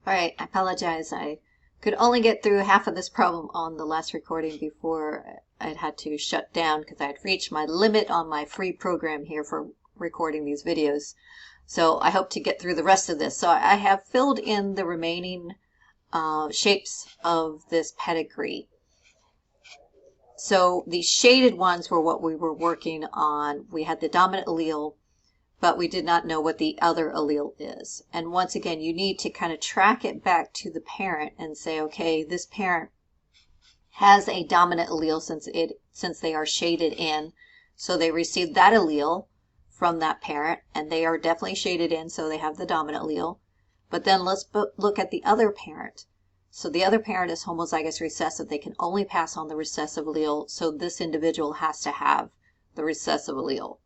All right, I apologize. I could only get through half of this problem on the last recording before I'd had to shut down because I had reached my limit on my free program here for recording these videos. So I hope to get through the rest of this. So I have filled in the remaining shapes of this pedigree. So these shaded ones were what we were working on. We had the dominant allele, but we did not know what the other allele is. And once again, you need to kind of track it back to the parent and say, okay, this parent has a dominant allele since they are shaded in. So they received that allele from that parent, and they are definitely shaded in, so they have the dominant allele. But then let's look at the other parent. So the other parent is homozygous recessive. They can only pass on the recessive allele, so this individual has to have the recessive allele.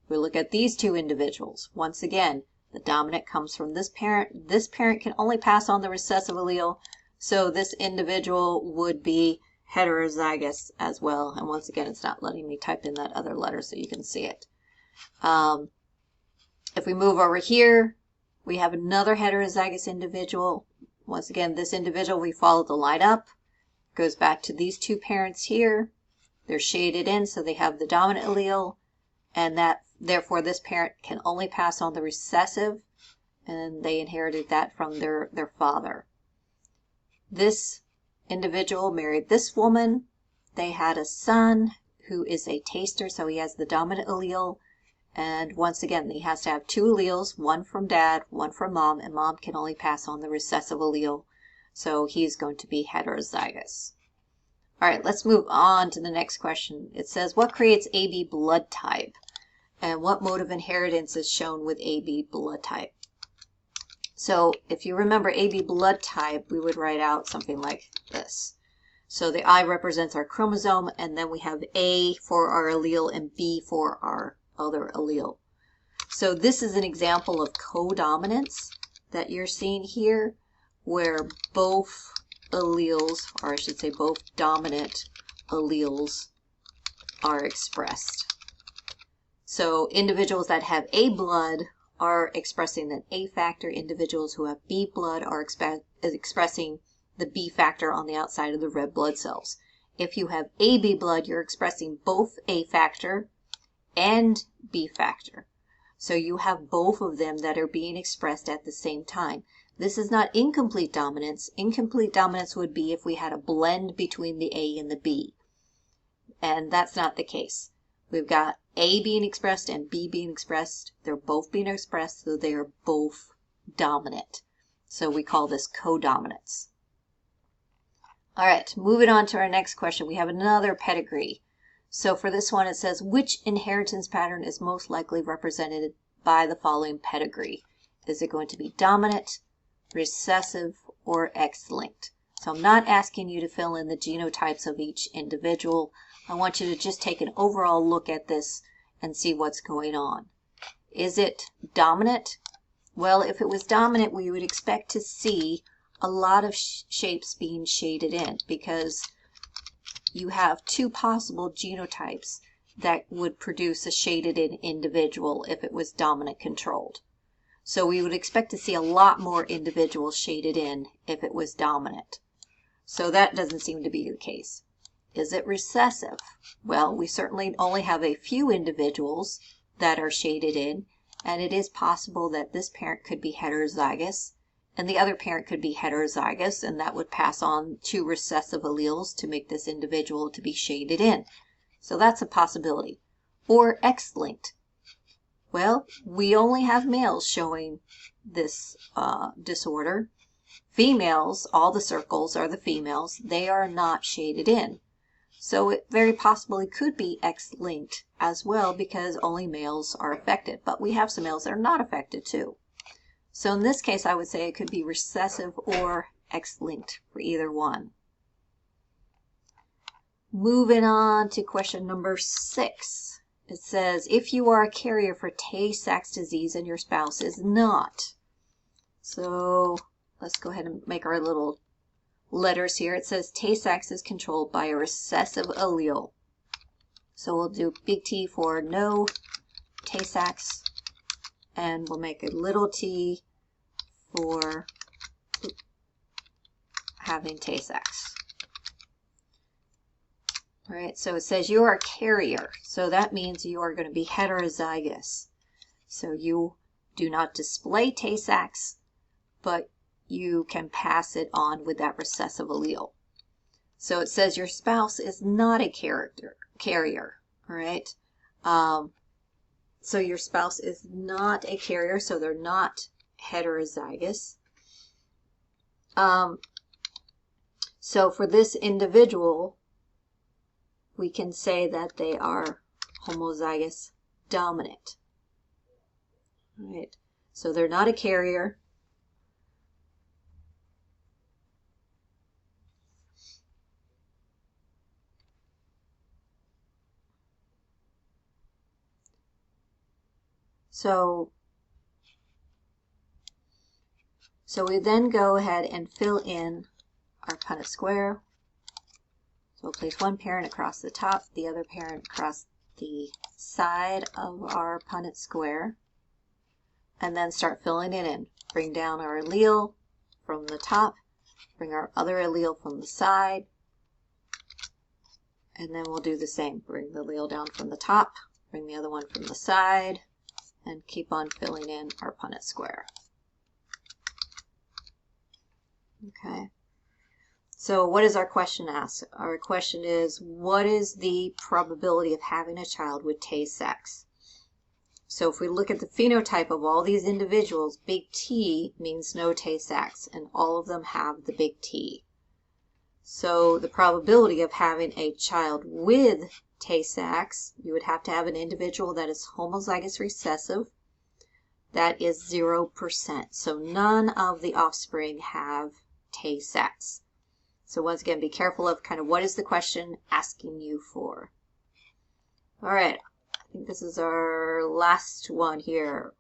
We look at these two individuals. Once again, the dominant comes from this parent. This parent can only pass on the recessive allele, so this individual would be heterozygous as well. And once again, it's not letting me type in that other letter so you can see it. If we move over here, we have another heterozygous individual. Once again, this individual, we follow the line up. Goes back to these two parents here. They're shaded in, so they have the dominant allele, and that therefore this parent can only pass on the recessive, and they inherited that from their father. This individual married this woman. They had a son who is a taster, so he has the dominant allele. And once again, he has to have two alleles, one from dad, one from mom, and mom can only pass on the recessive allele. So he's going to be heterozygous. All right, let's move on to the next question. It says, what creates AB blood type? And what mode of inheritance is shown with AB blood type? So if you remember AB blood type, we would write out something like this. So the I represents our chromosome, and then we have A for our allele and B for our other allele. So this is an example of codominance that you're seeing here, where both alleles, or I should say both dominant alleles, are expressed. So individuals that have A blood are expressing an A factor. Individuals who have B blood are expressing the B factor on the outside of the red blood cells. If you have AB blood, you're expressing both A factor and B factor. So you have both of them that are being expressed at the same time. This is not incomplete dominance. Incomplete dominance would be if we had a blend between the A and the B. And that's not the case. We've got A being expressed and B being expressed. They're both being expressed, so they are both dominant. So we call this codominance. All right, moving on to our next question. We have another pedigree. So for this one, it says, which inheritance pattern is most likely represented by the following pedigree? Is it going to be dominant, recessive, or X-linked? So I'm not asking you to fill in the genotypes of each individual. I want you to just take an overall look at this and see what's going on. Is it dominant? Well, if it was dominant, we would expect to see a lot of shapes being shaded in, because you have two possible genotypes that would produce a shaded in individual if it was dominant controlled. So we would expect to see a lot more individuals shaded in if it was dominant. So that doesn't seem to be the case. Is it recessive? Well, we certainly only have a few individuals that are shaded in, and it is possible that this parent could be heterozygous and the other parent could be heterozygous, and that would pass on two recessive alleles to make this individual to be shaded in. So that's a possibility. Or X-linked. Well, we only have males showing this disorder. Females, all the circles are the females. They are not shaded in. So it very possibly could be X-linked as well, because only males are affected. But we have some males that are not affected too. So in this case, I would say it could be recessive or X-linked for either one. Moving on to question number 6. It says, if you are a carrier for Tay-Sachs disease and your spouse is not. So let's go ahead and make our little letters here. It says Tay-Sachs is controlled by a recessive allele. So we'll do big T for no Tay-Sachs, and we'll make a little t for having Tay-Sachs. All right, so it says you are a carrier. So that means you are going to be heterozygous. So you do not display Tay-Sachs, but you can pass it on with that recessive allele. So it says your spouse is not a carrier, all right? So your spouse is not a carrier, so they're not heterozygous. So for this individual, we can say that they are homozygous dominant. All right, so they're not a carrier. So we then go ahead and fill in our Punnett square. So we'll place one parent across the top, the other parent across the side of our Punnett square, and then start filling it in. Bring down our allele from the top, bring our other allele from the side, and then we'll do the same. Bring the allele down from the top, bring the other one from the side, and keep on filling in our Punnett square. Okay. So what does our question ask? Our question is, what is the probability of having a child with Tay-Sachs? So if we look at the phenotype of all these individuals, big T means no Tay-Sachs, and all of them have the big T. So the probability of having a child with Tay-Sachs, you would have to have an individual that is homozygous recessive. That is 0%. So none of the offspring have Tay-Sachs. So once again, be careful of kind of what is the question asking you for. All right, I think this is our last one here.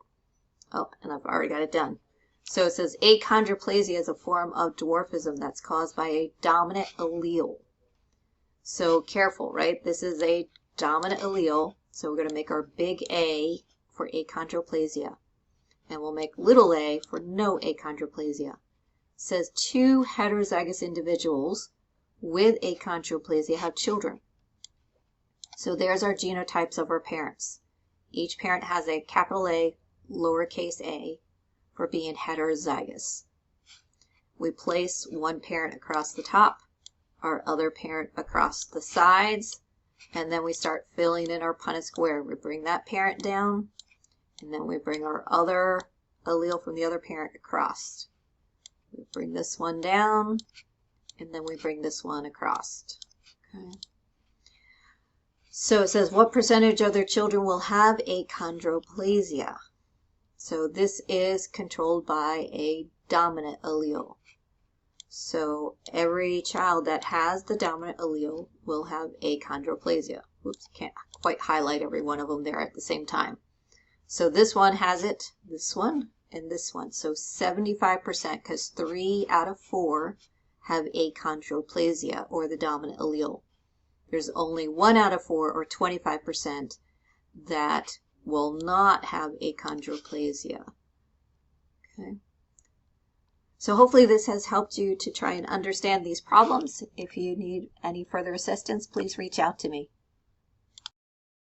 Oh, and I've already got it done. So it says achondroplasia is a form of dwarfism that's caused by a dominant allele. So careful, right? This is a dominant allele. So we're going to make our big A for achondroplasia. And we'll make little a for no achondroplasia. It says 2 heterozygous individuals with achondroplasia have children. So there's our genotypes of our parents. Each parent has a capital A, lowercase a, for being heterozygous. We place one parent across the top, our other parent across the sides, and then we start filling in our Punnett square. We bring that parent down, and then we bring our other allele from the other parent across. We bring this one down, and then we bring this one across. Okay. So it says, what percentage of their children will have achondroplasia? So this is controlled by a dominant allele. So every child that has the dominant allele will have achondroplasia. Oops, can't quite highlight every one of them there at the same time. So this one has it, this one, and this one. So 75%, because 3 out of 4 have achondroplasia, or the dominant allele. There's only 1 out of 4, or 25%, that will not have achondroplasia. Okay. So hopefully this has helped you to try and understand these problems. If you need any further assistance, please reach out to me.